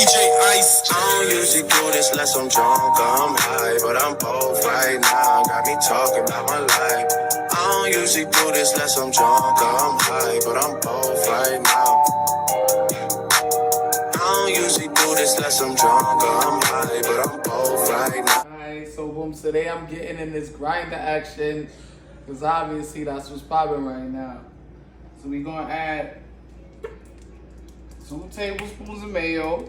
Ice. I don't usually do this unless I'm drunk or I'm high, but I'm both right now. Got me talking about my life. I don't usually do this unless I'm drunk or I'm high, but I'm both right now. I don't usually do this unless I'm drunk or I'm high, but I'm both right now. Alright, so boom, today I'm getting in this grinder action, because obviously that's what's popping right now. So we gonna add 2 tablespoons of mayo.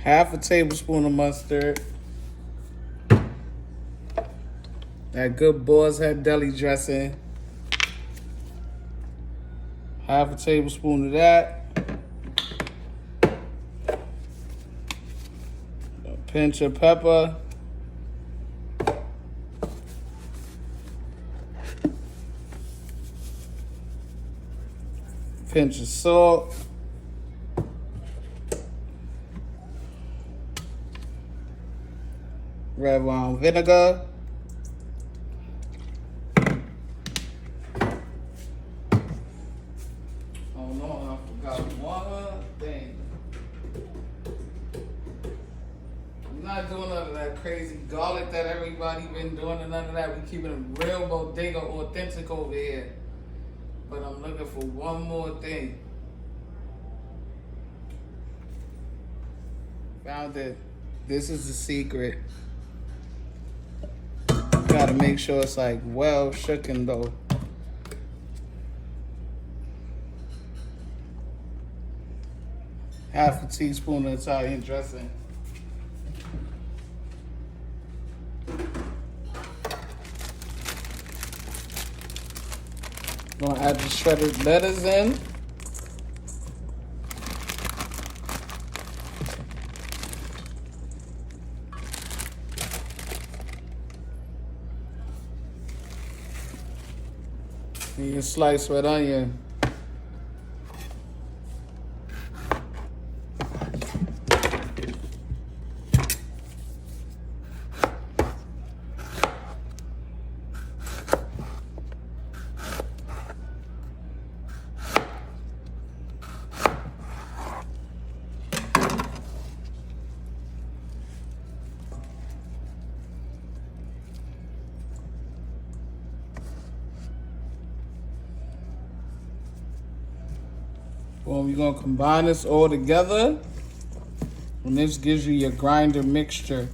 Half a tablespoon of mustard. That good boar's head deli dressing. Half a tablespoon of that. A pinch of pepper. Pinch of salt. Red wine vinegar. Oh no, I forgot one thing. We're not doing none of that crazy garlic that everybody been doing and none of that. We keeping it real bodega authentic over here. But I'm looking for one more thing. Found it. This is the secret. Gotta make sure it's like well shooken though. Half a teaspoon of Italian dressing. Gonna add the shredded lettuce in. And you slice red onion. Boom, you're gonna combine this all together, and this gives you your grinder mixture.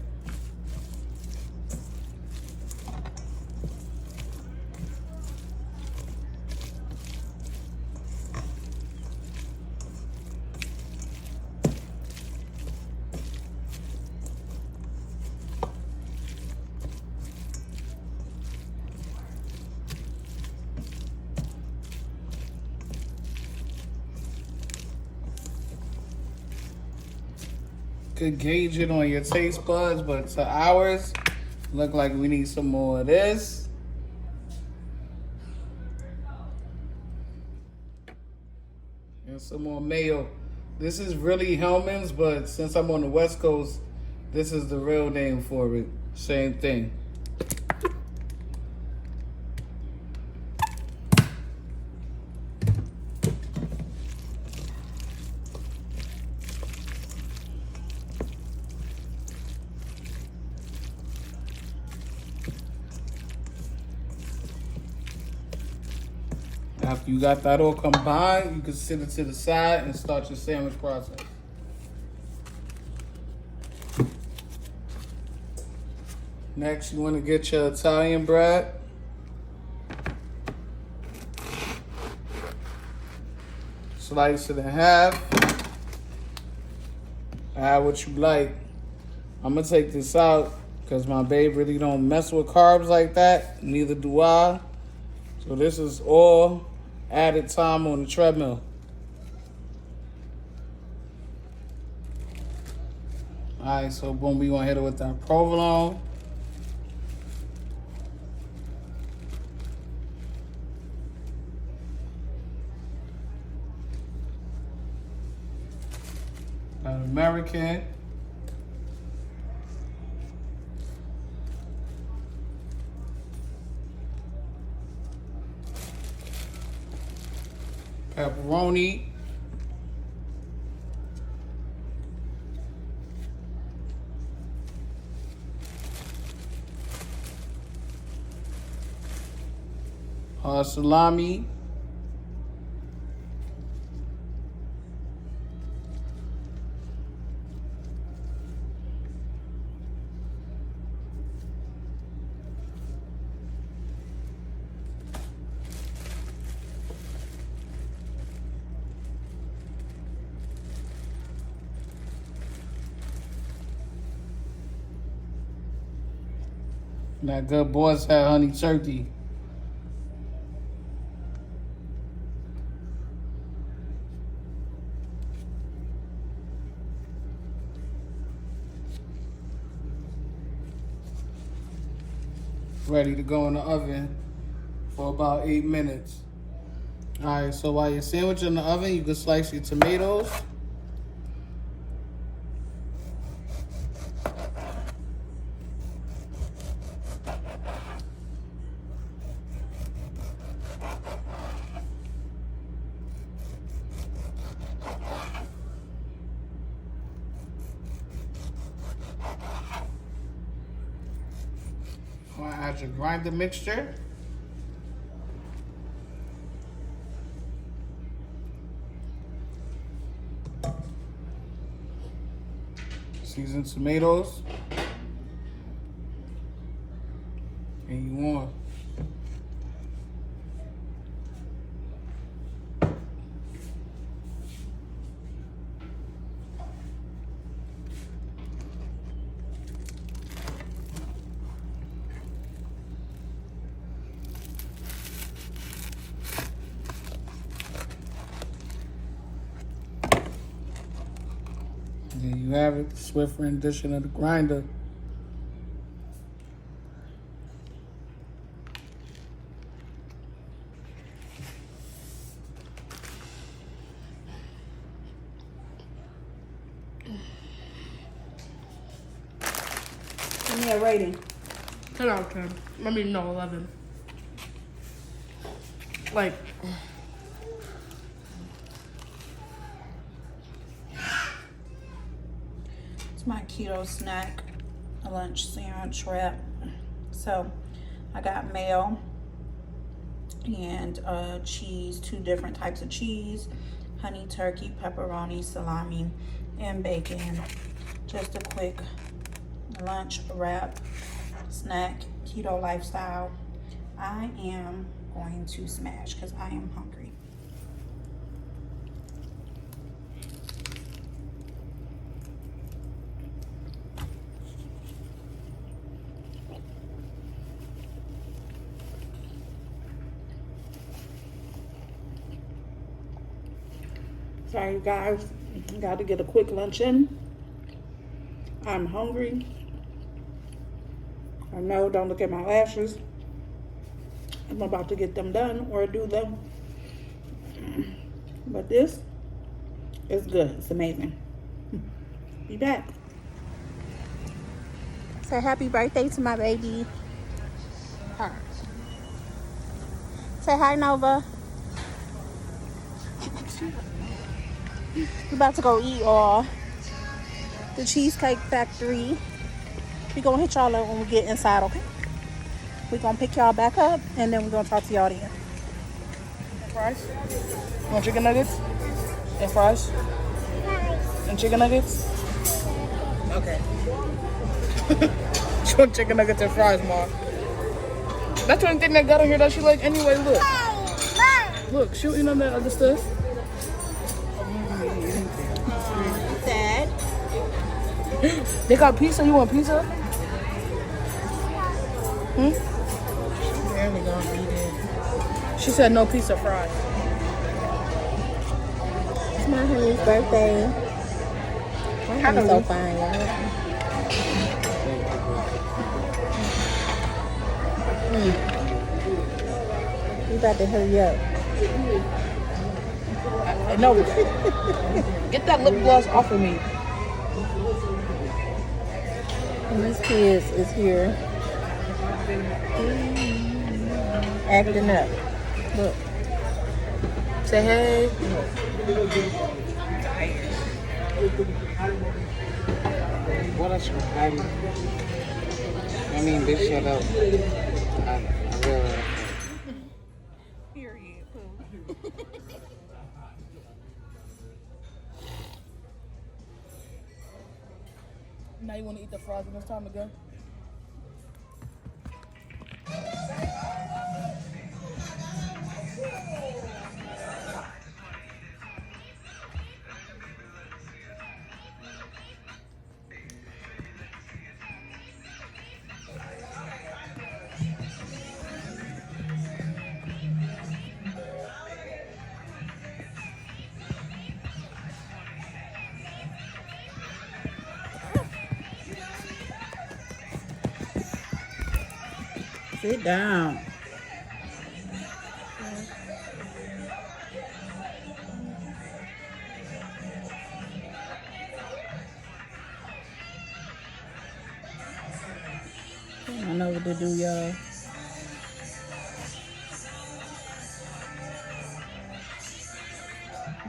Could gauge it on your taste buds, but to ours, look like we need some more of this. And some more mayo. This is really Hellman's, but since I'm on the West Coast, this is the real name for it. Same thing. After you got that all combined, you can set it to the side and start your sandwich process. Next, you want to get your Italian bread. Slice it in half. Add what you like. I'm going to take this out because my babe really don't mess with carbs like that. Neither do I. So this is all added time on the treadmill. Alright, so boom, we gonna hit it with that provolone. That American. pepperoni, salami, and that good boy's had honey turkey. Ready to go in the oven for about 8 minutes. Alright, so while your sandwich in the oven, you can slice your tomatoes. I'm gonna add your grinder mixture. Seasoned tomatoes. And you want. There you have it, the Swift rendition of the grinder. Give me a rating. 10 out of 10. I mean, no, 11. Like, it's my keto snack, a lunch sandwich wrap. So I got mayo and cheese, 2 different types of cheese, honey turkey, pepperoni, salami, and bacon. Just a quick lunch wrap snack, keto lifestyle. I am going to smash because I am hungry. Sorry, you guys. Got to get a quick lunch in. I'm hungry. I know, don't look at my lashes. I'm about to get them done or do them. But this is good. It's amazing. Be back. Say happy birthday to my baby. Her. Say hi, Nova. We're about to go eat the Cheesecake Factory. We're going to hit y'all up when we get inside, okay? We're going to pick y'all back up, and then we're going to talk to y'all then. fries? You want chicken nuggets? And fries? And chicken nuggets? Okay. She want chicken nuggets and fries, Mom. That's the only thing that got on here that she like anyway, look. Look, she eating on that other stuff. Dad. They got pizza. You want pizza? Barely gonna eat it. She said no pizza, fries. It's my honey's birthday. My honey's so fine, y'all. You about to hurry up. I know. Get that lip gloss off of me. And these kids is here acting up. Look. Say hey. What else you hiding? I mean, bitch, shut up. I realize. Period. Now you want to eat the fries when it's time to go? Sit down. I know what to do, y'all.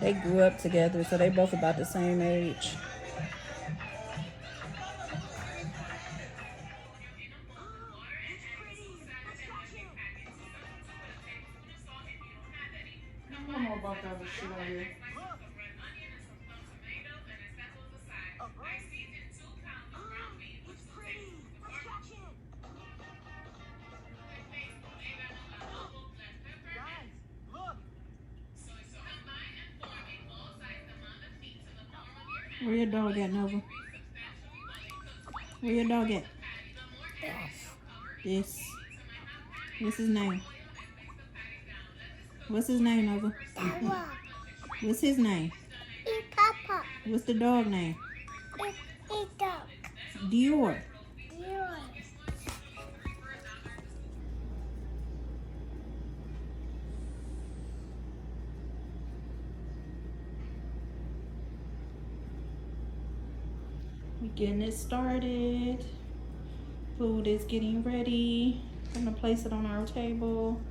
They grew up together, so they both about the same age. I don't know about that other shit out here. Where your dog at, Nova? Where your dog at? This. What's his name? What's his name, Nova? What's his name? Papa. What's the dog name? Dog. Dior. We getting it started. Food is getting ready. I'm gonna place it on our table.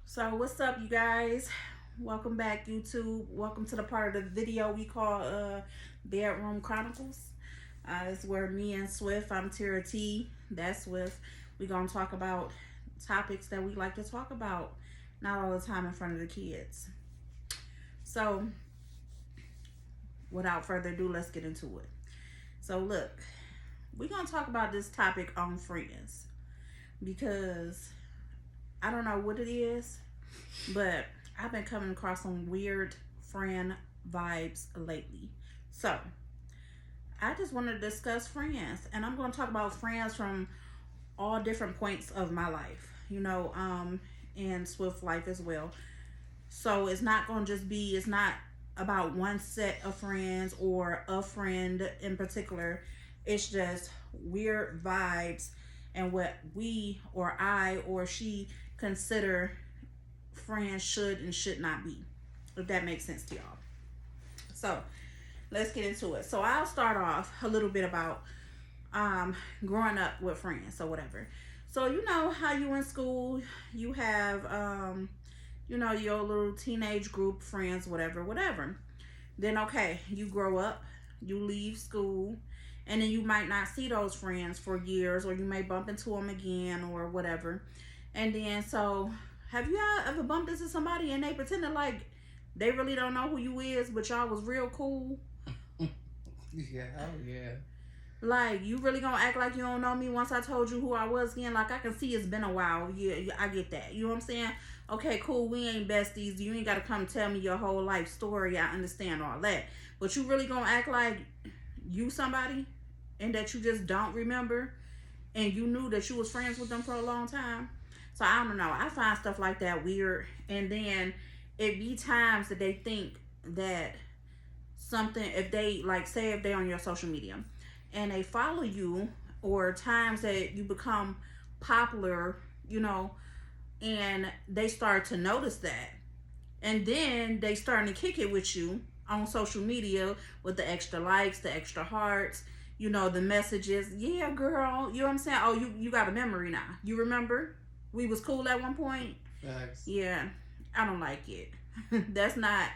So what's up, you guys? Welcome back, YouTube. Welcome to the part of the video we call Bedroom Chronicles. It's where me and Swift, I'm Tara T, that's Swift. We're gonna talk about topics that we like to talk about, not all the time in front of the kids. So without further ado, let's get into it. So look, we're gonna talk about this topic on friends, because I don't know what it is, but I've been coming across some weird friend vibes lately. So I just want to discuss friends, and I'm going to talk about friends from all different points of my life, you know, and Swift life as well. So it's not going to just be, it's not about one set of friends or a friend in particular. It's just weird vibes and what we or I or she consider friends should and should not be, if that makes sense to y'all. So let's get into it. So I'll start off a little bit about growing up with friends, so whatever. So you know how you in school, you have you know, your little teenage group friends, whatever. Then okay, you grow up, you leave school, and then you might not see those friends for years, or you may bump into them again or whatever. And then, so have you ever bumped into somebody and they pretended like they really don't know who you is, but y'all was real cool? Yeah, oh yeah. Like, you really gonna act like you don't know me once I told you who I was again? Like, I can see it's been a while. Yeah, I get that. You know what I'm saying? Okay, cool. We ain't besties. You ain't gotta come tell me your whole life story. I understand all that. But you really gonna act like you somebody and that you just don't remember and you knew that you was friends with them for a long time? So, I don't know. I find stuff like that weird. And then it be times that they think that something, if they, like, say if they on your social media and they follow you, or times that you become popular, you know, and they start to notice that, and then they starting to kick it with you on social media with the extra likes, the extra hearts, you know, the messages. Yeah, girl, you know what I'm saying? Oh, you got a memory now. You remember we was cool at one point? Facts. Yeah, I don't like it. That's not,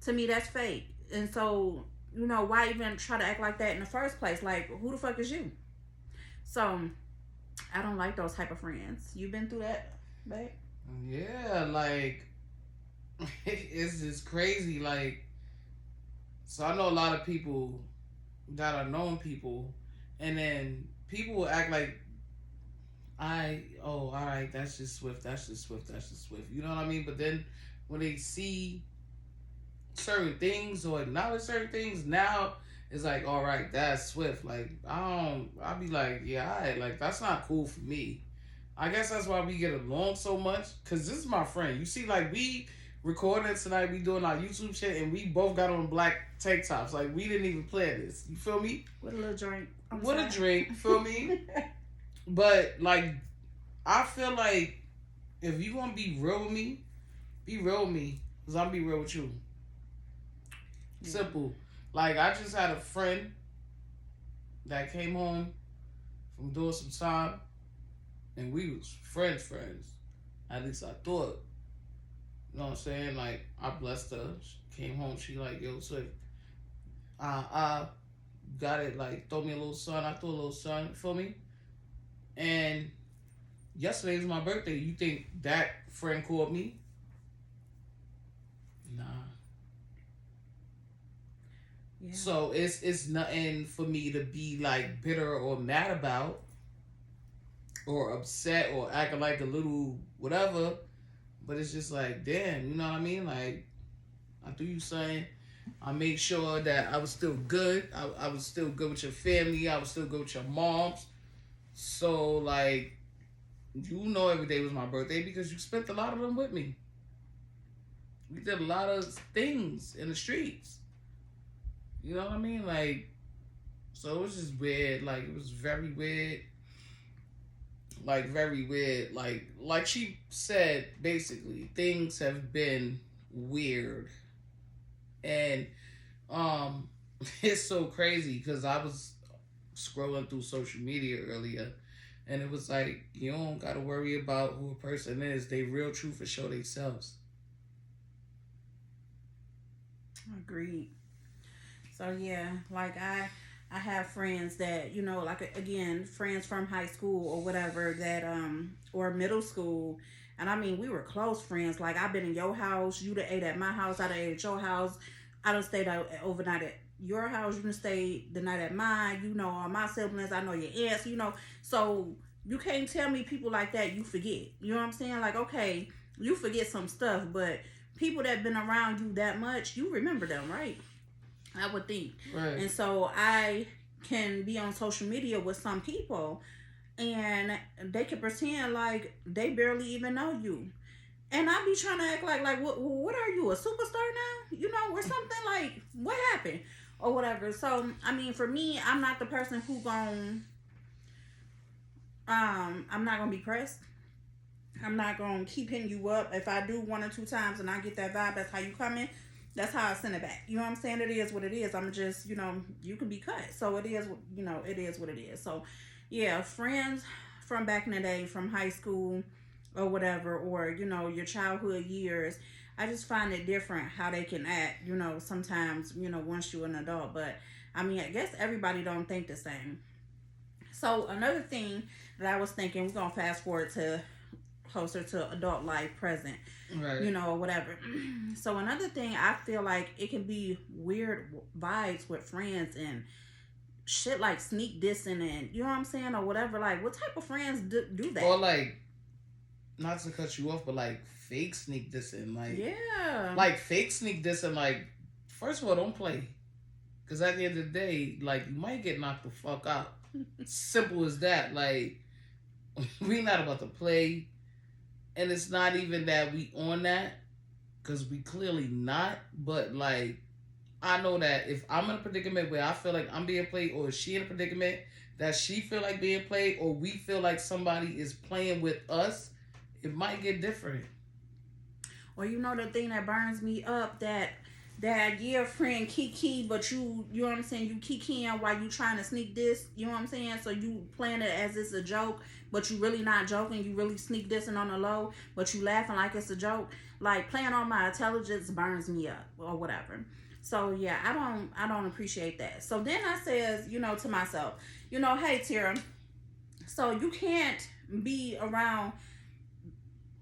to me, that's fake. And so, you know, why even try to act like that in the first place? Like, who the fuck is you? So, I don't like those type of friends. You been through that, babe? Yeah, like, it's just crazy. Like, so I know a lot of people that are known people, and then people will act like, all right, that's just Swift, that's just Swift, that's just Swift. You know what I mean? But then when they see certain things or acknowledge certain things, now it's like, all right, that's Swift. Like, I'll be like, yeah, all right, like, that's not cool for me. I guess that's why we get along so much, because this is my friend. You see, like, we recording tonight, we doing our YouTube shit, and we both got on black tank tops. Like, we didn't even plan this. You feel me? With a little drink. With a drink, feel me? But, like, I feel like if you gonna be real with me, be real with me, because I'll be real with you. Yeah. Simple. Like, I just had a friend that came home from doing some time, and we was friends. At least I thought. You know what I'm saying? Like, I blessed her. She came home, she like, yo, so I got it, like, throw me a little son. I threw a little son, you feel me? And yesterday was my birthday. You think that friend called me? Nah. Yeah. So it's nothing for me to be like bitter or mad about, or upset, or acting like a little whatever. But it's just like, damn, you know what I mean? Like, I do you something. I made sure that I was still good. I was still good with your family. I was still good with your moms. So, like, you know every day was my birthday because you spent a lot of them with me. We did a lot of things in the streets. You know what I mean? Like, so it was just weird. Like, it was very weird. Like, very weird. Like she said, basically, things have been weird. And it's so crazy because I was scrolling through social media earlier, and it was like, you don't gotta worry about who a person is. They real truth and show themselves. Agreed. So yeah, like I have friends that, you know, like, again, friends from high school or whatever that or middle school, and I mean, we were close friends. Like, I've been in your house, you done ate at my house, I done ate at your house, I done stayed out overnight at your house, you done stayed the night at mine, you know all my siblings, I know your aunts, you know. So you can't tell me people like that you forget. You know what I'm saying? Like, okay, you forget some stuff, but people that been around you that much, you remember them, right? I would think. Right. And so I can be on social media with some people and they can pretend like they barely even know you. And I be trying to act like what are you, a superstar now? You know, or something, like, what happened? Or whatever. So, I mean, for me, I'm not the person who I'm not gonna be pressed. I'm not gonna keep hitting you up. If I do 1 or 2 times and I get that vibe, that's how you coming, that's how I send it back. You know what I'm saying? It is what it is. I'm just, you know, you can be cut. So it is, you know, it is what it is. So yeah, friends from back in the day, from high school or whatever, or, you know, your childhood years, I just find it different how they can act, you know, sometimes, you know, once you're an adult. But I mean, I guess everybody don't think the same. So another thing that I was thinking, we're gonna fast forward to closer to adult life, present, right, you know, whatever. So another thing, I feel like it can be weird vibes with friends, and shit like sneak dissing and, you know what I'm saying, or whatever. Like, what type of friends do that? Or like, not to cut you off, but like fake sneak dissing, like like fake sneak dissing. Like, first of all, don't play, because at the end of the day, like, you might get knocked the fuck out. Simple as that. Like, we not about to play, and it's not even that we on that, because we clearly not. But like, I know that if I'm in a predicament where I feel like I'm being played, or is she in a predicament that she feel like being played, or we feel like somebody is playing with us, it might get different. Or you know the thing that burns me up, that your friend Kiki, but you know what I'm saying, you kikiing while you trying to sneak this, you know what I'm saying? So you playing it as it's a joke, but you really not joking, you really sneak dissing on the low, but you laughing like it's a joke. Like, playing on my intelligence burns me up, or whatever. So yeah, I don't appreciate that. So then I says, you know, to myself, you know, hey Tara, so you can't be around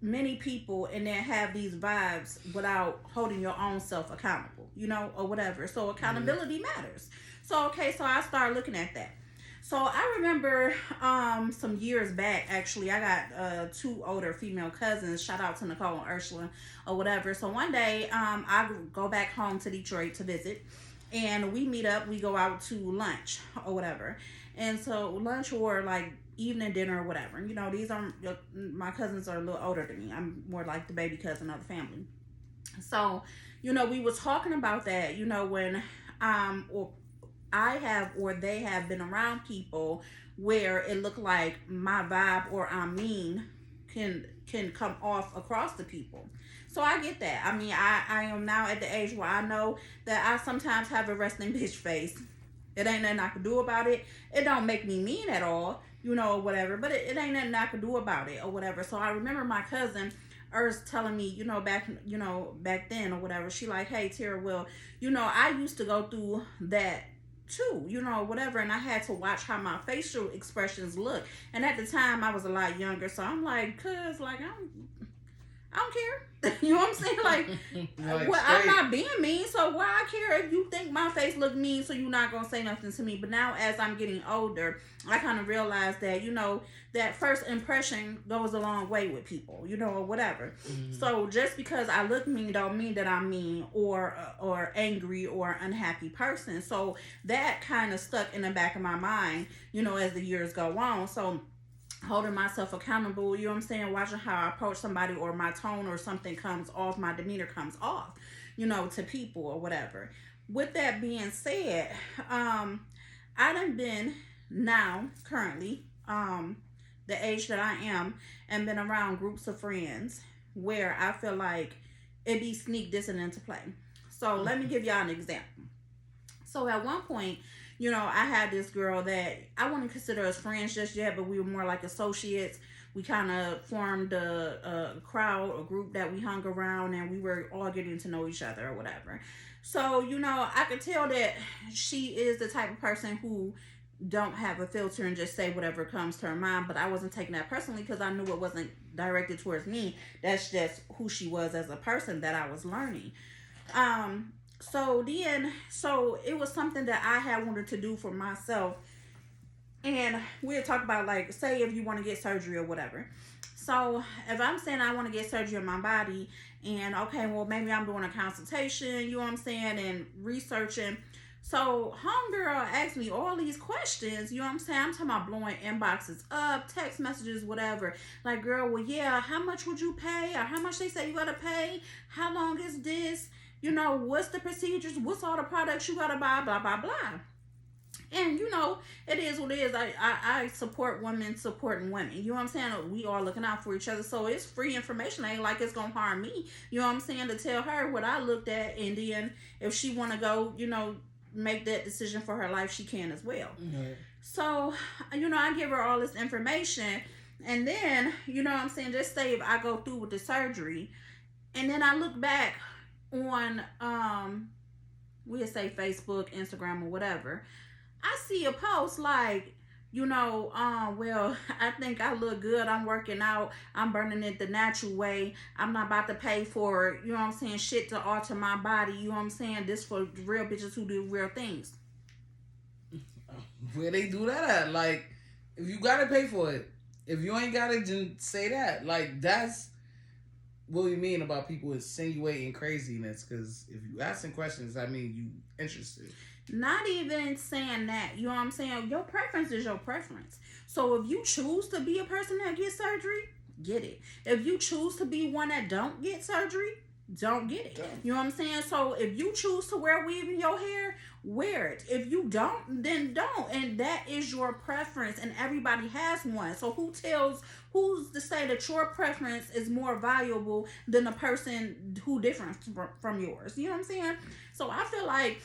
many people and then have these vibes without holding your own self accountable, you know, or whatever. So accountability matters. So okay, so I started looking at that. So I remember some years back, actually, I got 2 older female cousins. Shout out to Nicole and Ursula or whatever. So one day I go back home to Detroit to visit, and we meet up. We go out to lunch or whatever. And so lunch or like evening dinner or whatever. You know, these are my cousins are a little older than me. I'm more like the baby cousin of the family. So, you know, we was talking about that, you know, when or I have or they have been around people where it looked like my vibe or I mean can come off across the people. So I get that. I mean, I am now at the age where I know that I sometimes have a resting bitch face. It ain't nothing I can do about it. It don't make me mean at all, you know, or whatever. But it ain't nothing I can do about it or whatever. So I remember my cousin Urs telling me, you know, back then or whatever. She like, hey, Tara, well, you know, I used to go through that too, you know, whatever, and I had to watch how my facial expressions look. And at the time I was a lot younger, so I'm like, cuz like I don't care. You know what I'm saying? Like, well, I'm not being mean, so why I care if you think my face look mean, so you're not gonna say nothing to me. But now as I'm getting older, I kind of realize that, you know, that first impression goes a long way with people, you know, or whatever. Mm-hmm. So just because I look mean don't mean that I'm mean or angry or unhappy person. So that kind of stuck in the back of my mind, you know, as the years go on. So holding myself accountable, you know what I'm saying, watching how I approach somebody, or my tone or something comes off, my demeanor comes off, you know, to people or whatever. With that being said, I done been now currently the age that I am, and been around groups of friends where I feel like it be sneak dissing into play. So let me give y'all an example. So at one point, you know, I had this girl that I wouldn't consider us friends just yet, but we were more like associates. We kind of formed a crowd, a group that we hung around, and we were all getting to know each other or whatever. So, you know, I could tell that she is the type of person who don't have a filter and just say whatever comes to her mind, but I wasn't taking that personally because I knew it wasn't directed towards me. That's just who she was as a person that I was learning. So it was something that I had wanted to do for myself. And we'll talk about, like, say if you want to get surgery or whatever. So if I'm saying I want to get surgery on my body, and okay, well, maybe I'm doing a consultation, you know what I'm saying, and researching. So homegirl asked me all these questions, you know what I'm saying? I'm talking about blowing inboxes up, text messages, whatever. Like, girl, well, yeah, how much would you pay? Or how much they say you got to pay? How long is this? You know, what's the procedures? What's all the products you gotta buy? Blah, blah, blah. And, you know, it is what it is. I support women supporting women. You know what I'm saying? We are looking out for each other. So it's free information. It ain't like it's gonna harm me. You know what I'm saying? To tell her what I looked at. And then if she wanna go, you know, make that decision for her life, she can as well. Mm-hmm. So, you know, I give her all this information. And then, you know what I'm saying? Just say if I go through with the surgery. And then I look back on we'll say Facebook, Instagram, or whatever, I see a post like, you know, well, I think I look good, I'm working out, I'm burning it the natural way, I'm not about to pay for, you know what I'm saying, shit to alter my body, you know what I'm saying, this for real bitches who do real things. where they do that at? Like, if you gotta pay for it, if you ain't got it, then say that. Like, that's what we mean about people insinuating craziness. Because if you asking questions, I mean you interested. Not even saying that. You know what I'm saying? Your preference is your preference. So if you choose to be a person that gets surgery, get it. If you choose to be one that don't get surgery, don't get it. You know what I'm saying? So if you choose to wear weave in your hair, wear it. If you don't, then don't. And that is your preference, and everybody has one. So who's to say that your preference is more valuable than a person who different from yours? You know what I'm saying? So I feel like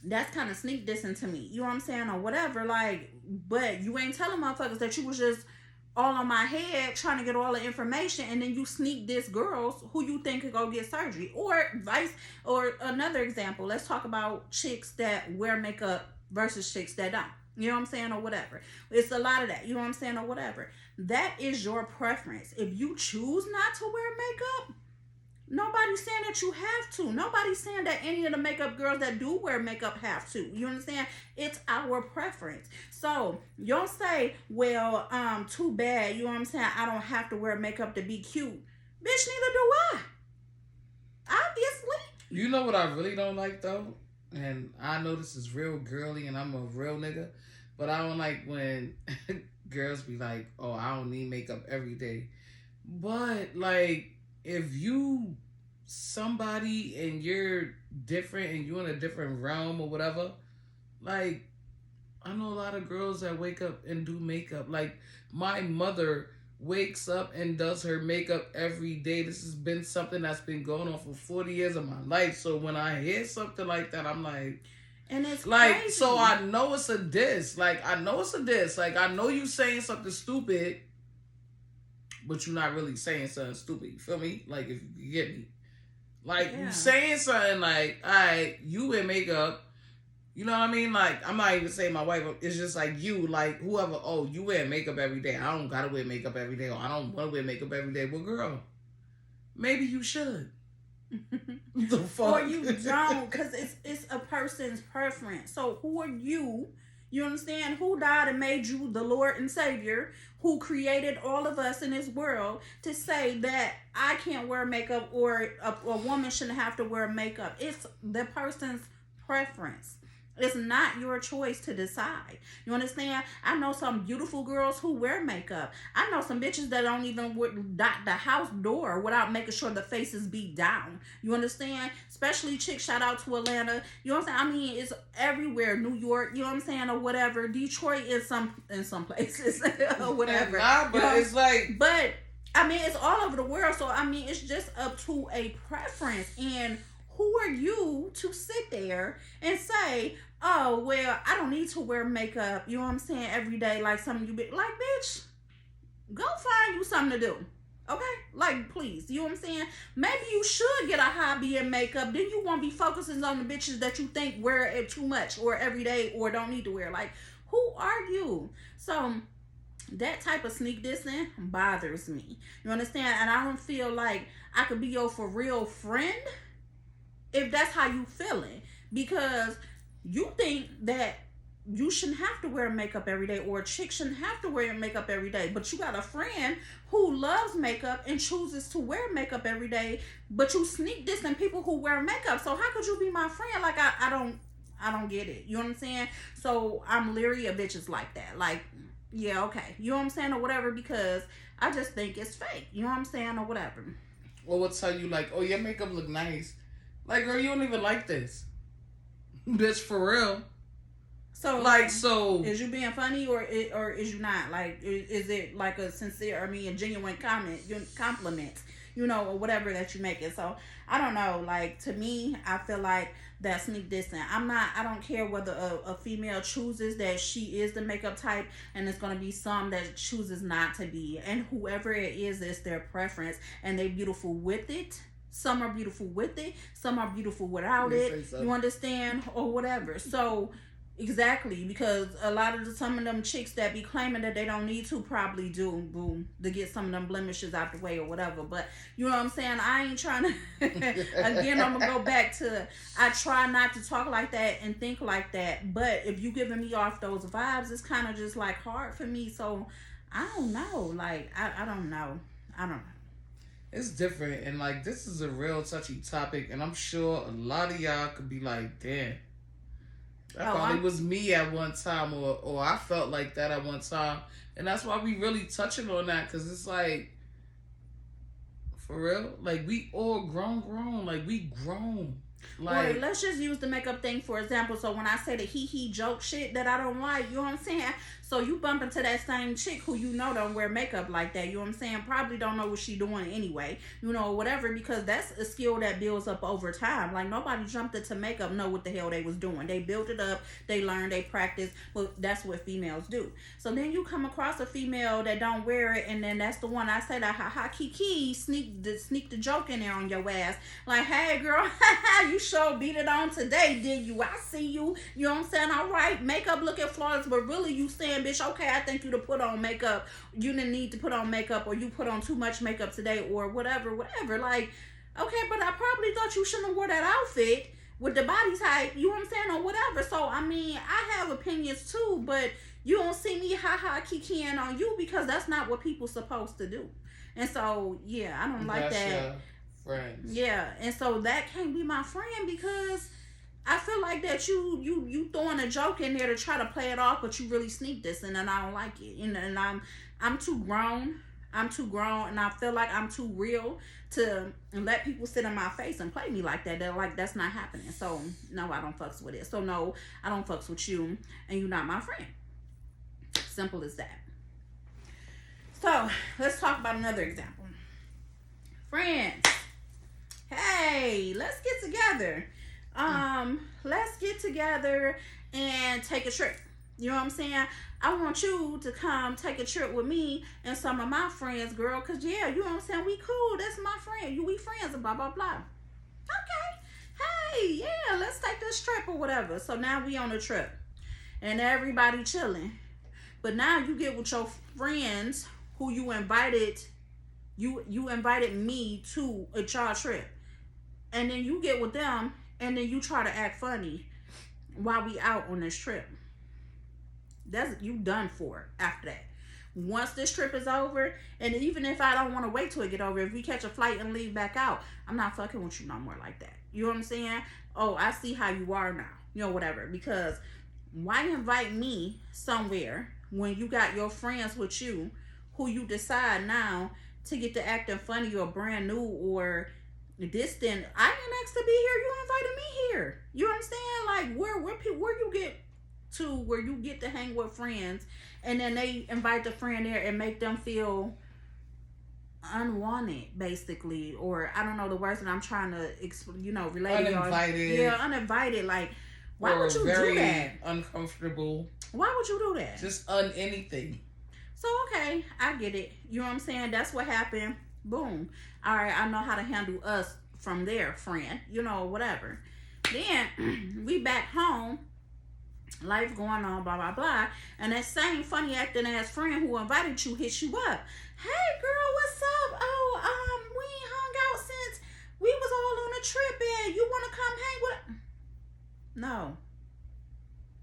that's kind of sneak dissing to me. You know what I'm saying? Or whatever. Like, but you ain't telling motherfuckers that you was just all on my head trying to get all the information, and then you sneak diss girls who you think could go get surgery. Or another example, let's talk about chicks that wear makeup versus chicks that don't. You know what I'm saying? Or whatever. It's a lot of that. You know what I'm saying? Or whatever. That is your preference. If you choose not to wear makeup, nobody's saying that you have to. Nobody's saying that any of the makeup girls that do wear makeup have to. You understand? It's our preference. So you'll say, well, too bad. You know what I'm saying? I don't have to wear makeup to be cute. Bitch, neither do I. Obviously. You know what I really don't like though? And I know this is real girly and I'm a real nigga, but I don't like when girls be like, oh, I don't need makeup every day. But like, if you somebody and you're different and you're in a different realm or whatever, like, I know a lot of girls that wake up and do makeup. Like, my mother wakes up and does her makeup every day. This has been something that's been going on for 40 years of my life. So when I hear something like that, I'm like, and it's like, crazy. so I know it's a diss. Like, I know it's a diss. Like, I know you saying something stupid, but you're not really saying something stupid. You feel me? Like, if you get me. Like, you saying something like, all right, you wear makeup. You know what I mean? Like, I'm not even saying my wife. It's just like you, like, whoever, oh, you wear makeup every day. I don't gotta wear makeup every day. Or I don't want to wear makeup every day. Well, girl, maybe you should. The fuck? Or you don't, because it's a person's preference. So who are you? You understand? Who died and made you the Lord and Savior, who created all of us in this world, to say that I can't wear makeup or a woman shouldn't have to wear makeup? It's the person's preference. It's not your choice to decide. You understand? I know some beautiful girls who wear makeup. I know some bitches that don't even dot the house door without making sure the face is beat down. You understand? Especially chicks, shout out to Atlanta. You know what I'm saying? I mean, it's everywhere. New York, you know what I'm saying? Or whatever. Detroit is in some places. Or whatever. Nah, but you know, it's like... But, I mean, it's all over the world. So, I mean, it's just up to a preference. And who are you to sit there and say, oh, well, I don't need to wear makeup, you know what I'm saying, every day, like some of you, like, bitch, go find you something to do, okay? Like, please, you know what I'm saying? Maybe you should get a hobby in makeup, then you won't be focusing on the bitches that you think wear it too much, or every day, or don't need to wear. Like, who are you? So, that type of sneak dissing bothers me, you understand? And I don't feel like I could be your for real friend if that's how you feeling, because you think that you shouldn't have to wear makeup every day, or a chick shouldn't have to wear makeup every day, but you got a friend who loves makeup and chooses to wear makeup every day, but you sneak dissing people who wear makeup. So how could you be my friend? Like, I don't get it. You know what I'm saying? So I'm leery of bitches like that. Like, yeah, okay. You know what I'm saying? Or whatever, because I just think it's fake. You know what I'm saying? Or whatever. Well, we'll tell you, like, oh, your makeup look nice. Like, girl, you don't even like this. Bitch, for real. So, like, so is you being funny or is you not? Like, is it like a sincere, a genuine compliment, you know, or whatever that you make it? So, I don't know. Like, to me, I feel like that's sneak dissing. I don't care whether a female chooses that she is the makeup type, and it's going to be some that chooses not to be. And whoever it is, it's their preference, and they're beautiful with it. Some are beautiful with it. Some are beautiful without it. So. You understand? Or whatever. So, Exactly, because a lot of some of them chicks that be claiming that they don't need to probably do, boom, to get some of them blemishes out the way or whatever. But you know what I'm saying? I ain't trying to. Again, I'm gonna go back to. I try not to talk like that and think like that. But if you giving me off those vibes, it's kind of just like hard for me. So I don't know. Like I don't know. I don't know. It's different, and like this is a real touchy topic, and I'm sure a lot of y'all could be like, damn. That probably was me at one time, or I felt like that at one time. And that's why we really touching on that, because it's like, for real, like, we all grown. Like, we grown. Like, or let's just use the makeup thing for example. So when I say the hee joke shit that I don't like, you know what I'm saying? So you bump into that same chick who you know don't wear makeup like that, you know what I'm saying? Probably don't know what she doing anyway, you know, whatever, because that's a skill that builds up over time. Like nobody jumped into makeup know what the hell they was doing. They built it up, they learned, they practiced. Well, that's what females do. So then you come across a female that don't wear it, and then that's the one I say that ha kiki sneak the joke in there on your ass. Like, hey girl, you sure beat it on today, did you? I see you. You know what I'm saying? All right, makeup looking flawless, but really you saying, bitch, okay, I think you to put on makeup. You didn't need to put on makeup, or you put on too much makeup today, or whatever. Like, okay, but I probably thought you shouldn't have wore that outfit with the body type, you know what I'm saying, or whatever. So, I mean, I have opinions too, but you don't see me kikiing on you because that's not what people supposed to do. And so, yeah, I don't like that. Your friends. Yeah, and so that can't be my friend because I feel like that you throwing a joke in there to try to play it off, but you really sneak this, and then I don't like it. And I'm too grown. I'm too grown, and I feel like I'm too real to let people sit in my face and play me like that. That's not happening. So no, I don't fucks with it. So no, I don't fucks with you, and you're not my friend. Simple as that. So let's talk about another example. Friends, hey, let's get together. Let's get together and take a trip. You know what I'm saying? I want you to come take a trip with me and some of my friends, girl. Cause yeah, you know what I'm saying? We cool. That's my friend. We friends and blah, blah, blah. Okay. Hey, yeah, let's take this trip or whatever. So now we on a trip and everybody chilling. But now you get with your friends who you invited. You invited me to a y'all trip. And then you get with them and then you try to act funny while we out on this trip. That's you done for after that. Once this trip is over, and even if I don't want to wait till it get over, if we catch a flight and leave back out, I'm not fucking with you no more like that. You know what I'm saying? Oh, I see how you are now. You know, whatever. Because why invite me somewhere when you got your friends with you who you decide now to get to acting funny or brand new or distant? I didn't ask to be here. You invited me here. You know what I'm saying? Like where you get to where you get to hang with friends and then they invite the friend there and make them feel unwanted, basically, or I don't know the words that I'm trying to relate. Uninvited. Yeah, uninvited. Like, why would you do that? Uncomfortable. Why would you do that? Just anything. So okay, I get it. You know what I'm saying? That's what happened. Boom. All right, I know how to handle us from there, friend. You know, whatever. Then we back home. Life going on, blah, blah, blah. And that same funny acting ass friend who invited you hits you up. Hey, girl, what's up? Oh, we ain't hung out since we was all on a trip and you want to come hang with... No.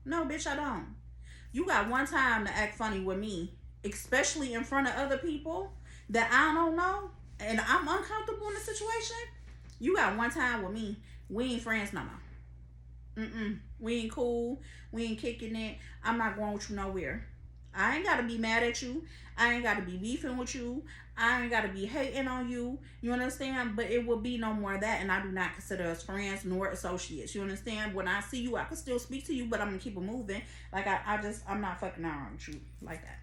No, bitch, I don't. You got one time to act funny with me, especially in front of other people that I don't know, and I'm uncomfortable in the situation. You got one time with me. We ain't friends no more. We ain't cool. We ain't kicking it. I'm not going with you nowhere. I ain't gotta be mad at you. I ain't gotta be beefing with you. I ain't gotta be hating on you. You understand? But it will be no more of that, and I do not consider us friends nor associates. You understand? When I see you, I can still speak to you, but I'm gonna keep it moving. Like I'm not fucking around with you like that.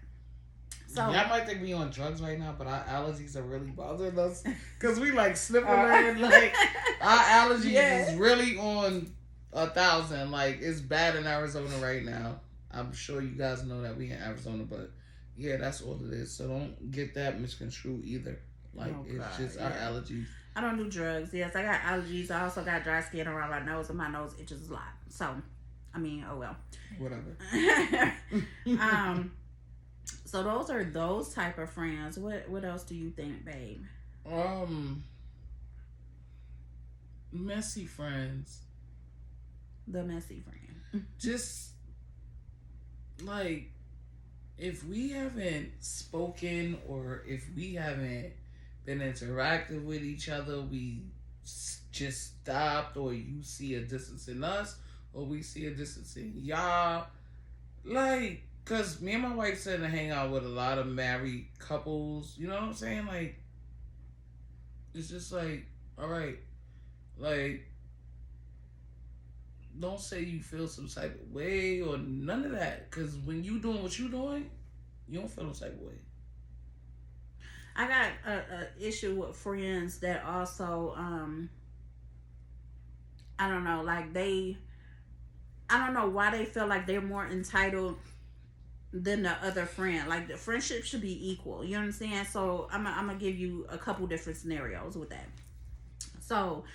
So y'all might think we on drugs right now, but our allergies are really bothering us because we like sniffling. Like our allergies is really on 1,000. Like it's bad in Arizona right now. I'm sure you guys know that we in Arizona, but yeah, that's all it is. So don't get that misconstrued either. Like it's just our allergies. I don't do drugs. Yes, I got allergies. I also got dry skin around my nose, and my nose itches a lot. So I mean, oh well. Whatever. So those are those type of friends. What else do you think, babe? Messy friends. The messy friend. Just like, if we haven't spoken or if we haven't been interactive with each other, we just stopped, or you see a distance in us, or we see a distance in y'all. Like, because me and my wife tend to hang out with a lot of married couples. You know what I'm saying? Like, it's just like, all right, like, don't say you feel some type of way or none of that. Because when you doing what you doing, you don't feel no type of way. I got a issue with friends that also, I don't know, like I don't know why they feel like they're more entitled than the other friend. Like, the friendship should be equal. You know what I'm saying? So I'm gonna give you a couple different scenarios with that. So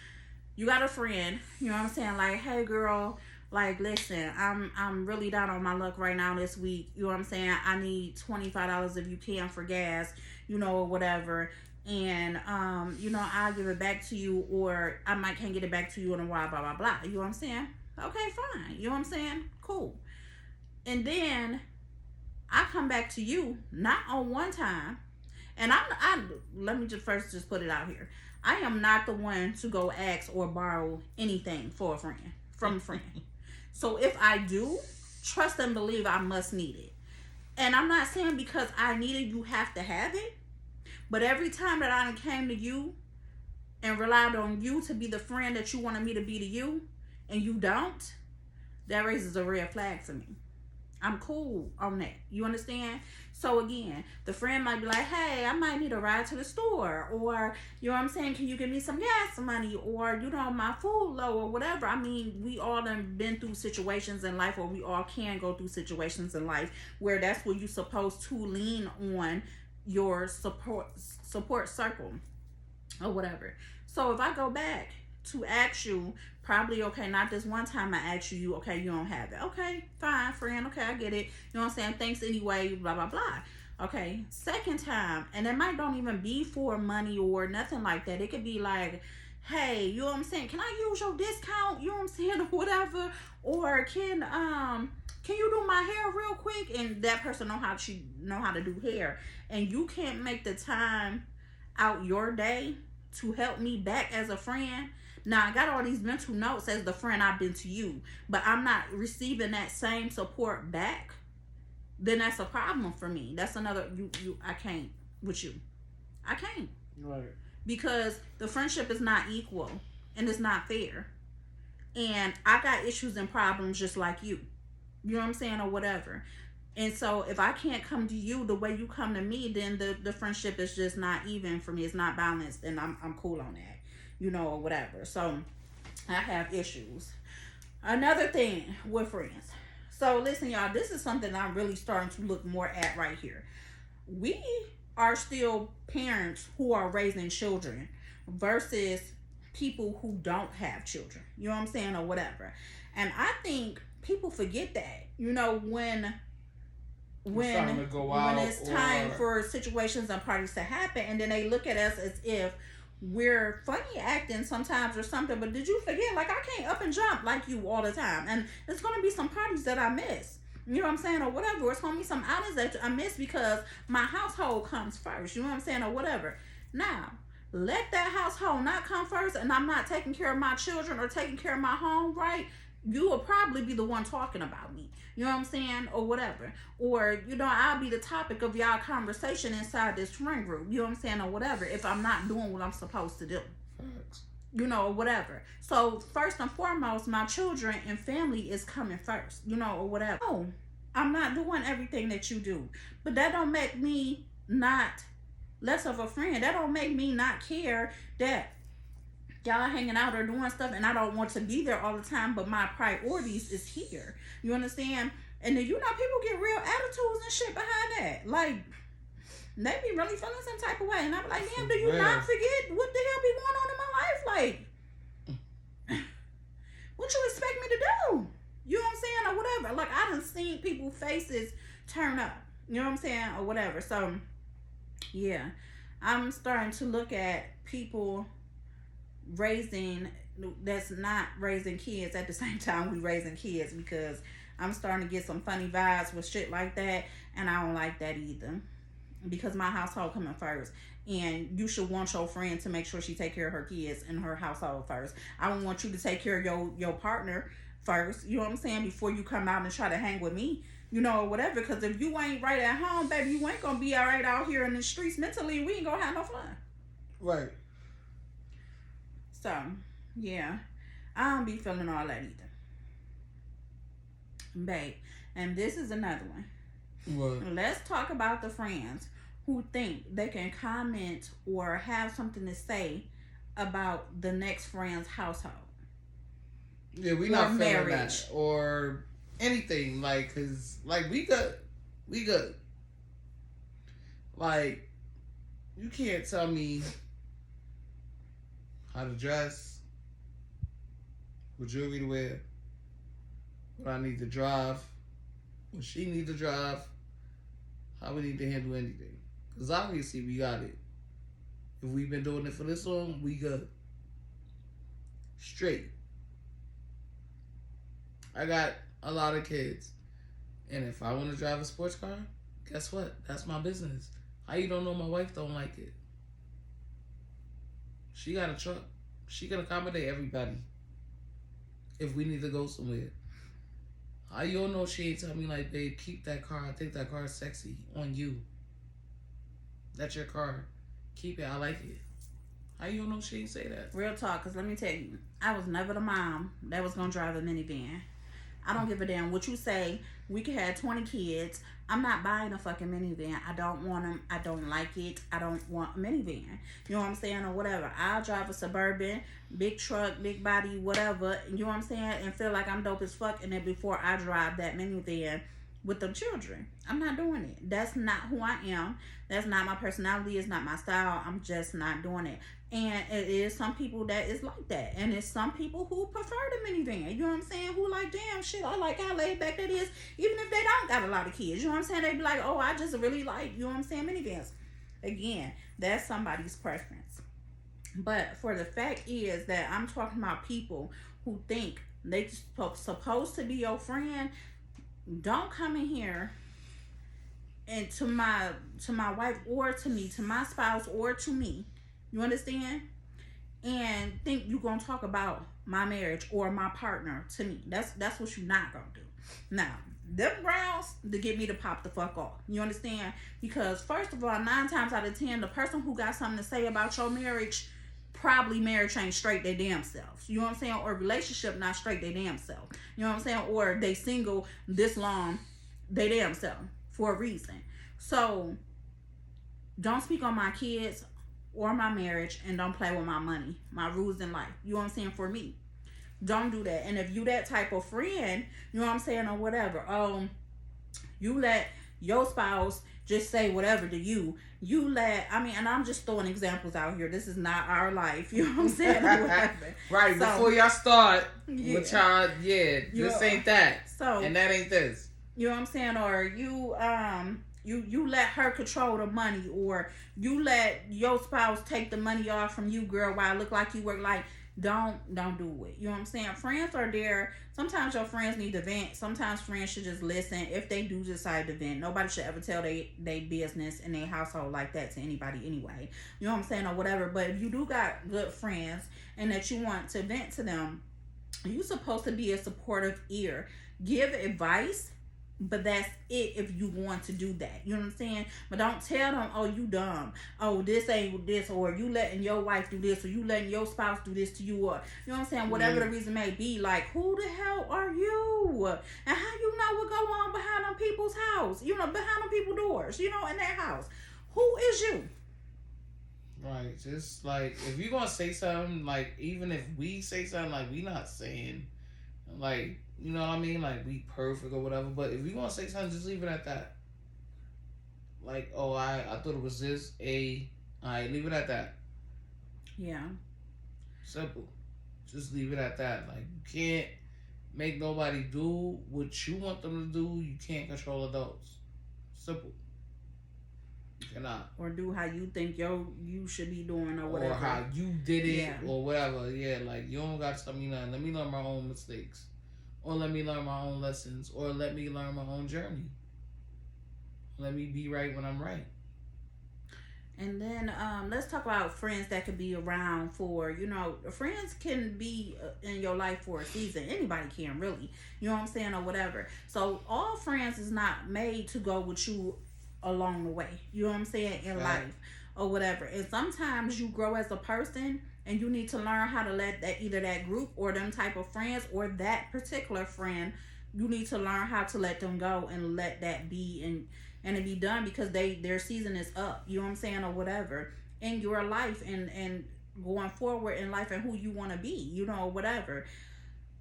you got a friend, you know what I'm saying? Like, hey girl, like, listen, I'm really down on my luck right now this week. You know what I'm saying? I need $25 if you can for gas, you know, or whatever. And, you know, I'll give it back to you, or I might can't get it back to you in a while, blah, blah, blah. You know what I'm saying? Okay, fine. You know what I'm saying? Cool. And then I come back to you, not on one time. And let me just put it out here. I am not the one to go ask or borrow anything for a friend, from a friend. So if I do, trust and believe I must need it. And I'm not saying because I need it, you have to have it. But every time that I came to you and relied on you to be the friend that you wanted me to be to you, and you don't, that raises a red flag to me. I'm cool on that. You understand? So again, the friend might be like, hey, I might need a ride to the store, or, you know what I'm saying, can you give me some gas money, or, you know, my food low, or whatever. I mean, we all done been through situations in life, or we all can go through situations in life where that's where you're supposed to lean on your support circle or whatever. So if I go back to ask you, probably, okay, not this one time I asked you, okay, you don't have it. Okay, fine, friend. Okay, I get it. You know what I'm saying? Thanks anyway, blah, blah, blah. Okay, second time, and it might don't even be for money or nothing like that. It could be like, hey, you know what I'm saying? Can I use your discount? You know what I'm saying? Or whatever. Or can you do my hair real quick? And that person know how to do hair. And you can't make the time out your day to help me back as a friend. Now, I got all these mental notes as the friend I've been to you, but I'm not receiving that same support back. Then that's a problem for me. That's another, I can't with you. I can't. Right. Because the friendship is not equal and it's not fair. And I got issues and problems just like you. You know what I'm saying? Or whatever. And so if I can't come to you the way you come to me, then the friendship is just not even for me. It's not balanced, and I'm cool on that. You know, or whatever. So I have issues. Another thing with friends. So listen, y'all, this is something I'm really starting to look more at right here. We are still parents who are raising children versus people who don't have children. You know what I'm saying? Or whatever. And I think people forget that. You know, when it's time for situations and parties to happen, and then they look at us as if we're funny acting sometimes or something. But did you forget, like, I can't up and jump like you all the time, and there's gonna be some parties that I miss, you know what I'm saying, or whatever. It's gonna be some outings that I miss because my household comes first, you know what I'm saying, or whatever. Now let that household not come first, and I'm not taking care of my children or taking care of my home right, you will probably be the one talking about me. You know what I'm saying? Or whatever. Or, you know, I'll be the topic of y'all conversation inside this friend group. You know what I'm saying? Or whatever. If I'm not doing what I'm supposed to do. You know, or whatever. So, first and foremost, my children and family is coming first. You know, or whatever. Oh, I'm not doing everything that you do. But that don't make me not less of a friend. That don't make me not care that y'all hanging out or doing stuff, and I don't want to be there all the time, but my priorities is here. You understand? And then, you know, people get real attitudes and shit behind that. Like, they be really feeling some type of way. And I'm like, damn, do you not forget what the hell be going on in my life? Like, what you expect me to do? You know what I'm saying? Like, I done seen people's faces turn up. You know what I'm saying? Or whatever. So, yeah. I'm starting to look at people that's not raising kids at the same time we raising kids, because I'm starting to get some funny vibes with shit like that, and I don't like that either, because my household coming first, and you should want your friend to make sure she take care of her kids and her household first. I don't want you to take care of your partner first, you know what I'm saying, before you come out and try to hang with me, you know, or whatever, because if you ain't right at home, baby, you ain't gonna be all right out here in the streets mentally, and we ain't gonna have no fun. Right. So, yeah, I don't be feeling all that either. Babe, and this is another one. What? Let's talk about the friends who think they can comment or have something to say about the next friend's household. Yeah, we not feeling that. Or anything, like, cause, like, we good. Like, you can't tell me how to dress, what jewelry to wear, what I need to drive, what she need to drive, how we need to handle anything. Because obviously we got it. If we've been doing it for this long, we good. Straight. I got a lot of kids. And if I want to drive a sports car, guess what? That's my business. How you don't know my wife don't like it? She got a truck. She can accommodate everybody. If we need to go somewhere. How you don't know she ain't tell me, like, babe, keep that car. I think that car is sexy on you. That's your car. Keep it. I like it. How you don't know she ain't say that? Real talk, because let me tell you, I was never the mom that was going to drive a minivan. I don't give a damn what you say. We could have 20 kids. I'm not buying a fucking minivan. I don't want them. I don't like it. I don't want a minivan. You know what I'm saying? Or whatever. I'll drive a Suburban, big truck, big body, whatever. You know what I'm saying? And feel like I'm dope as fuck. And then before I drive that minivan with them children. I'm not doing it. That's not who I am. That's not my personality. It's not my style. I'm just not doing it. And it is some people that is like that. And it's some people who prefer the minivan. You know what I'm saying? Who like, damn, shit, I like how laid back that is. Even if they don't got a lot of kids. You know what I'm saying? They be like, oh, I just really like, you know what I'm saying, minivans. Again, that's somebody's preference. But for the fact is that I'm talking about people who think they supposed to be your friend. Don't come in here and to my wife or to me, to my spouse or to me, you understand? And think you're gonna talk about my marriage or my partner to me. That's what you're not gonna do. Now, them grounds to get me to pop the fuck off. You understand? Because first of all, 9 times out of 10, the person who got something to say about your marriage, probably marriage ain't straight their damn selves. You know what I'm saying? Or relationship not straight their damn self. You know what I'm saying? Or they single this long, they damn self for a reason. So don't speak on my kids or my marriage, and don't play with my money, my rules in life. You know what I'm saying? For me, don't do that. And if you that type of friend, you know what I'm saying, or whatever, you let your spouse just say whatever to you. You let, I mean, and I'm just throwing examples out here. This is not our life. You know what I'm saying? Or whatever. Right, so, before y'all start yeah. with y'all, this ain't that. So, and that ain't this. You know what I'm saying? Or you let her control the money, or you let your spouse take the money off from you, girl, while it look like you work. Like, don't do it. You know what I'm saying? Friends are there. Sometimes your friends need to vent. Sometimes friends should just listen if they do decide to vent. Nobody should ever tell they business in their household like that to anybody anyway. You know what I'm saying? Or whatever. But if you do got good friends and that you want to vent to them, you're supposed to be a supportive ear. Give advice. But that's it if you want to do that. You know what I'm saying? But don't tell them, oh, you dumb. Oh, this ain't this. Or you letting your wife do this. Or you letting your spouse do this to you. Or, you know what I'm saying? Whatever the reason may be. Like, who the hell are you? And how you know what go on behind them people's house? You know, behind them people's doors. You know, in their house. Who is you? Right. Just, like, if you going to say something, like, even if we say something, like, we not saying, like, you know what I mean? Like, we perfect or whatever. But if you want to say something, just leave it at that. Like, oh, I thought it was this. Alright, leave it at that. Yeah. Simple. Just leave it at that. Like, you can't make nobody do what you want them to do. You can't control adults. Simple. You cannot. Or do how you think you should be doing or whatever. Or how you did it or whatever. Yeah, like you don't got to tell me nothing. Let me learn my own mistakes. Or let me learn my own lessons. Or let me learn my own journey. Let me be right when I'm right. And then let's talk about friends that could be around for, friends can be in your life for a season. Anybody can, really. You know what I'm saying? Or whatever. So all friends is not made to go with you along the way. You know what I'm saying? In life or whatever. And sometimes you grow as a person and you need to learn how to let that, either that group or them type of friends or that particular friend, you need to learn how to let them go and let that be and it be done, because their season is up, you know what I'm saying, or whatever, in your life and going forward in life and who you want to be, whatever.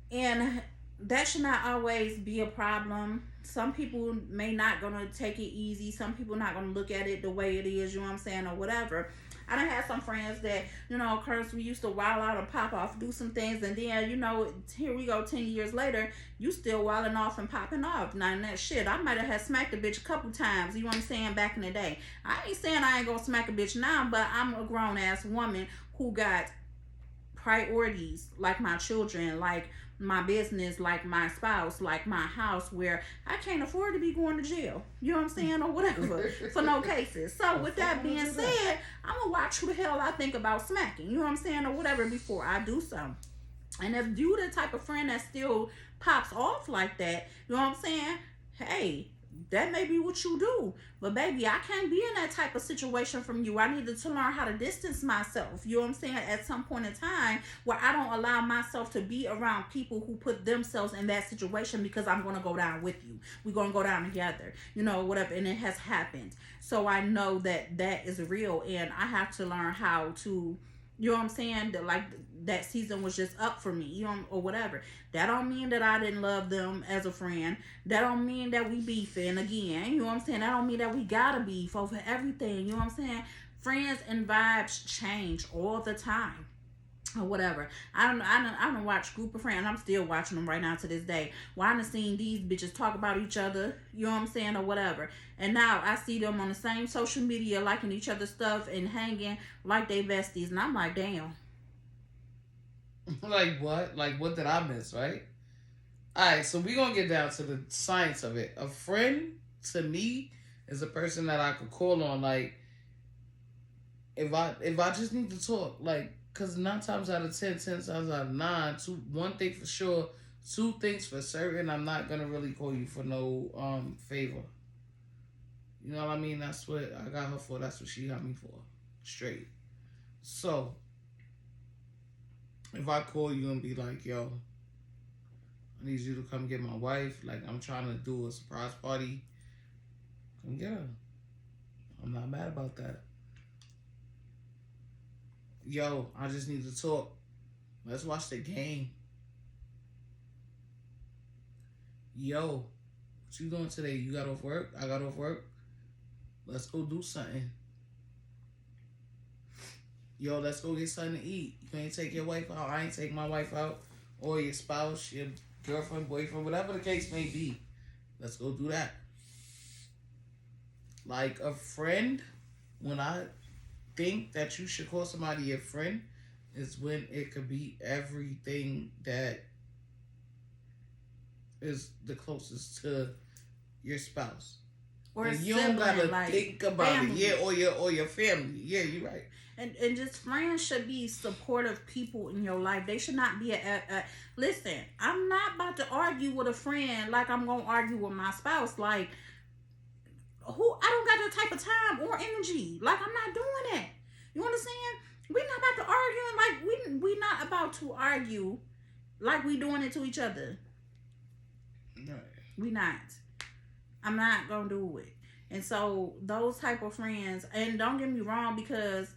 And that should not always be a problem. Some people may not gonna take it easy. Some people not gonna look at it the way it is, you know what I'm saying, or whatever. I done had some friends that, of course, we used to wild out and pop off, do some things, and then, here we go, 10 years later, you still wilding off and popping off. Now, that shit, I might have had smacked a bitch a couple times, you know what I'm saying, back in the day. I ain't saying I ain't gonna smack a bitch now, but I'm a grown-ass woman who got priorities, like my children, like my business, like my spouse, like my house, where I can't afford to be going to jail, you know what I'm saying, or whatever, for no cases. So with that being said, I'm gonna watch who the hell I think about smacking, you know what I'm saying, or whatever, before I do so. And if you the type of friend that still pops off like that, you know what I'm saying, hey, that may be what you do, but baby, I can't be in that type of situation from you. I needed to learn how to distance myself, you know what I'm saying, at some point in time, where I don't allow myself to be around people who put themselves in that situation, because I'm going to go down with you. We're going to go down together, whatever. And it has happened. So I know that is real, and I have to learn how to, you know what I'm saying, that season was just up for me, or whatever. That don't mean that I didn't love them as a friend. That don't mean that we beefing again, you know what I'm saying. That don't mean that we gotta beef over everything, you know what I'm saying. Friends and vibes change all the time, or whatever. I don't watch Group of Friends. I'm still watching them right now to this day. Well, I done seen these bitches talk about each other, you know what I'm saying, or whatever. And now I see them on the same social media liking each other's stuff and hanging like they besties. And I'm like, damn. Like what? Like what did I miss, right? Alright, so we're gonna get down to the science of it. A friend, to me, is a person that I could call on, like, if I just need to talk, like, because 9 times out of 10 times out of 9, one thing for sure, 2 things for certain, I'm not gonna really call you for no favor. You know what I mean? That's what I got her for. That's what she got me for. Straight. So, if I call you and be like, yo, I need you to come get my wife, like, I'm trying to do a surprise party, come get her. I'm not mad about that. Yo, I just need to talk. Let's watch the game. Yo, what you doing today? You got off work? I got off work. Let's go do something. Yo, let's go get something to eat. You ain't take your wife out. I ain't take my wife out. Or your spouse, your girlfriend, boyfriend, whatever the case may be. Let's go do that. Like a friend, when I think that you should call somebody a friend, is when it could be everything that is the closest to your spouse. Or and a you sibling, don't gotta like think about family. it. Yeah, or your family. Yeah, you're right. And just friends should be supportive people in your life. They should not be a listen, I'm not about to argue with a friend like I'm gonna argue with my spouse. Like, I don't got that type of time or energy. Like, I'm not doing that. You understand? We're not about to argue, and like we not about to argue like we doing it to each other. Right. We not. I'm not gonna do it. And so those type of friends, and don't get me wrong, because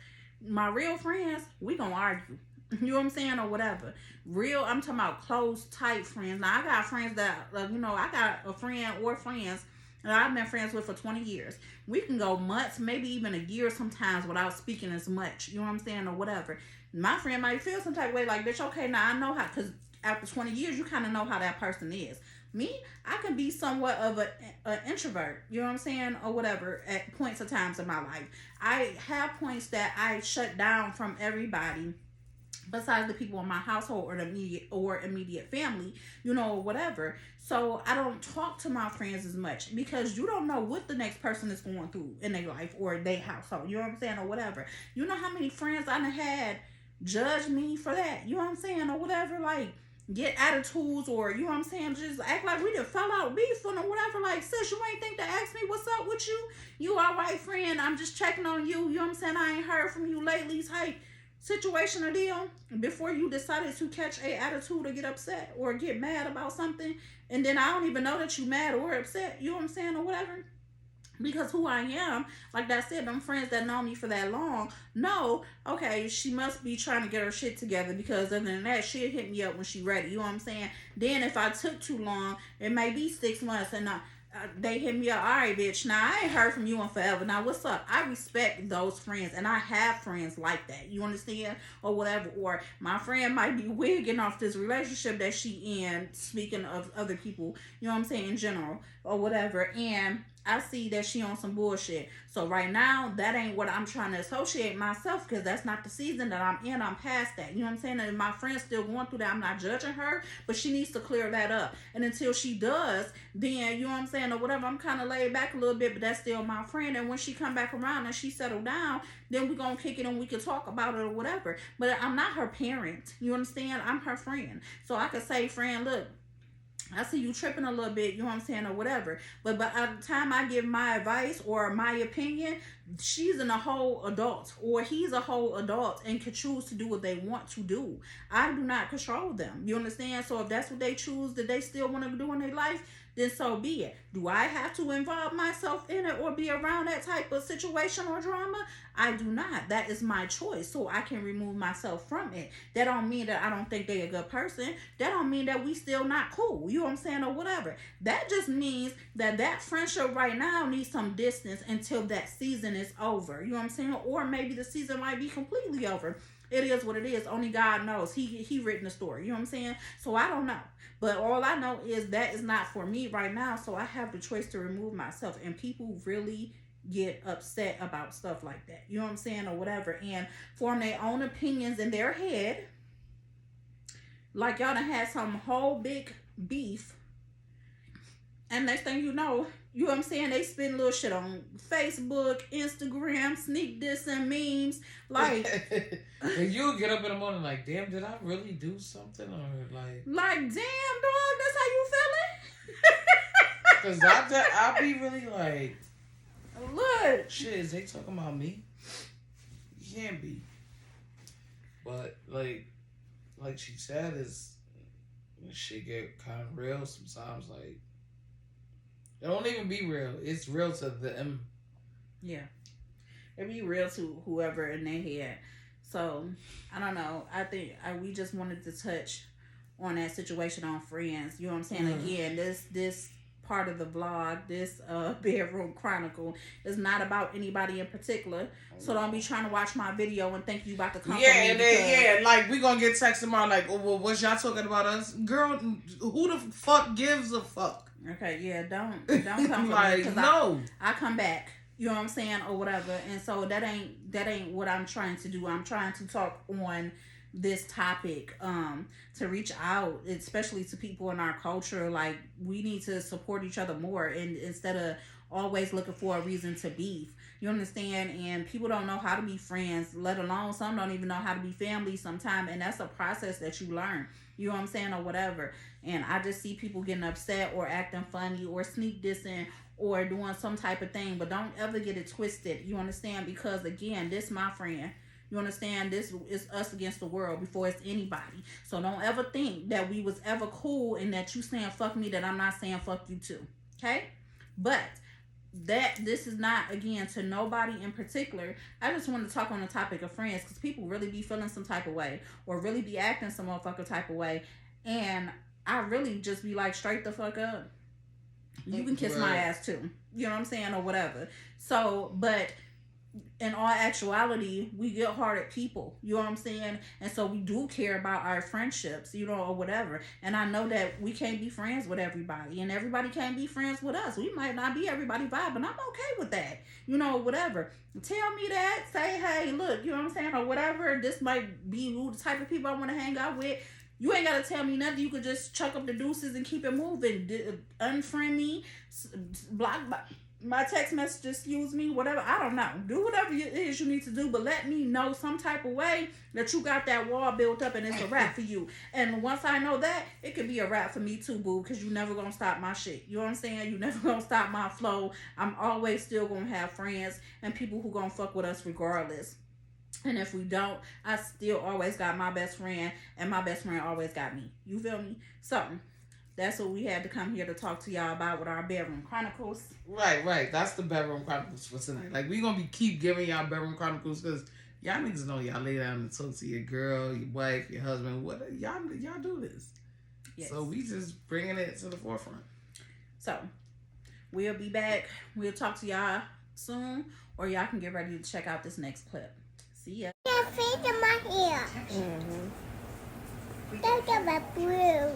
my real friends, we gonna argue. You know what I'm saying, or whatever. Real, I'm talking about close, tight friends. Now I got friends that, I got a friend or friends that I've been friends with for 20 years. We can go months, maybe even a year sometimes without speaking as much. You know what I'm saying, or whatever. My friend might feel some type of way, like, bitch, okay, now I know how, because after 20 years, you kind of know how that person is. Me, I can be somewhat of an introvert, you know what I'm saying, or whatever, at points of times in my life. I have points that I shut down from everybody besides the people in my household or the immediate family, you know, or whatever. So I don't talk to my friends as much because you don't know what the next person is going through in their life or their household, you know what I'm saying, or whatever. You know how many friends I done had judge me for that, you know what I'm saying, or whatever, like get attitudes, or you know what I'm saying, just act like we done fell out beefing or whatever. Like, sis, you ain't think to ask me what's up with you? You all right, friend? I'm just checking on you. You know what I'm saying? I ain't heard from you lately type situation or deal before you decided to catch a attitude or get upset or get mad about something, and then I don't even know that you mad or upset, you know what I'm saying, or whatever. Because who I am, like I said, them friends that know me for that long know, okay, she must be trying to get her shit together, because other than that, she'll hit me up when she ready, you know what I'm saying. Then if I took too long, it may be 6 months, and they hit me up, all right, bitch, now I ain't heard from you in forever, now what's up? I respect those friends, and I have friends like that, you understand, or whatever. Or my friend might be wigging off this relationship that she in, speaking of other people, you know what I'm saying, in general, or whatever, and I see that she on some bullshit. So right now, that ain't what I'm trying to associate myself, because that's not the season that I'm in. I'm past that. You know what I'm saying? And my friend's still going through that. I'm not judging her, but she needs to clear that up. And until she does, then, you know what I'm saying, or whatever, I'm kind of laid back a little bit, but that's still my friend. And when she come back around and she settle down, then we're going to kick it and we can talk about it or whatever. But I'm not her parent. You understand? I'm her friend. So I could say, friend, look, I see you tripping a little bit, you know what I'm saying, or whatever. But by the time I give my advice or my opinion, she's a whole adult, or he's a whole adult, and can choose to do what they want to do. I do not control them. You understand? So if that's what they choose that they still want to do in their life, then so be it. Do I have to involve myself in it or be around that type of situation or drama? I do not. That is my choice, so I can remove myself from it. That don't mean that I don't think they're a good person. That don't mean that we still not cool, you know what I'm saying, or whatever. That just means that that friendship right now needs some distance until that season is over, you know what I'm saying, or maybe the season might be completely over. It is what it is. Only God knows. He written the story, you know what I'm saying. So I don't know, but all I know is that is not for me right now. So I have the choice to remove myself, and people really get upset about stuff like that, you know what I'm saying, or whatever, and form their own opinions in their head, like y'all done had some whole big beef, and next thing you know what I'm saying, they spend little shit on Facebook, Instagram, sneak dissing, memes, like and you'll get up in the morning like, damn, did I really do something, or like damn, dog, that's how you feeling? because I be really like, look, shit, is they talking about me? You can't be. But like she said, is shit get kind of real sometimes. Like, it don't even be real. It's real to them. Yeah, it be real to whoever in their head. So I don't know. I think we just wanted to touch on that situation on friends. You know what I'm saying? Mm-hmm. Again, this part of the vlog, this bedroom chronicle, is not about anybody in particular. So don't be trying to watch my video and think you about to come. Yeah, and then like we gonna get text tomorrow like, oh, well, what y'all talking about us, girl? Who the fuck gives a fuck? Okay, yeah, don't come like, for me, no. I come back. You know what I'm saying, or whatever. And so that ain't what I'm trying to do. I'm trying to talk on this topic to reach out, especially to people in our culture. Like, we need to support each other more, and instead of always looking for a reason to beef, you understand. And people don't know how to be friends, let alone some don't even know how to be family sometimes, and that's a process that you learn, you know what I'm saying, or whatever. And I just see people getting upset or acting funny or sneak dissing or doing some type of thing, but don't ever get it twisted, you understand, because again, this my friend. You understand? This is us against the world before it's anybody. So don't ever think that we was ever cool and that you saying fuck me, that I'm not saying fuck you too. Okay? But this is not, again, to nobody in particular. I just want to talk on the topic of friends, because people really be feeling some type of way or really be acting some motherfucker type of way. And I really just be like, straight the fuck up. You can kiss my ass too. You know what I'm saying? Or whatever. So, but in all actuality, we get hearted people, you know what I'm saying? And so we do care about our friendships, you know, or whatever. And I know that we can't be friends with everybody, and everybody can't be friends with us. We might not be everybody vibe, and I'm okay with that, you know, whatever. Tell me that, say, hey, look, you know what I'm saying, or whatever. This might be the type of people I want to hang out with. You ain't gotta tell me nothing. You could just chuck up the deuces and keep it moving. Unfriend me, block my text messages, excuse me, whatever. I don't know. Do whatever it is you need to do, but let me know some type of way that you got that wall built up and it's a wrap for you. And once I know that, it could be a wrap for me too, boo, because you never gonna stop my shit. You know what I'm saying? You never gonna stop my flow. I'm always still gonna have friends and people who gonna fuck with us regardless. And if we don't, I still always got my best friend, and my best friend always got me. You feel me? So that's what we had to come here to talk to y'all about with our bedroom chronicles. Right. That's the bedroom chronicles for tonight. Like, we gonna keep giving y'all bedroom chronicles because y'all niggas know y'all lay down and talk to your girl, your wife, your husband. What y'all do this? Yes. So we just bringing it to the forefront. So we'll be back. We'll talk to y'all soon, or y'all can get ready to check out this next clip. See ya. There's fish in my ear. Look at my blue.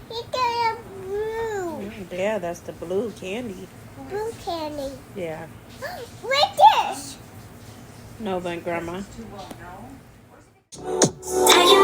Look at the blue. Yeah, that's the blue candy. Blue candy. Yeah. What's this? No, but Grandma. Are you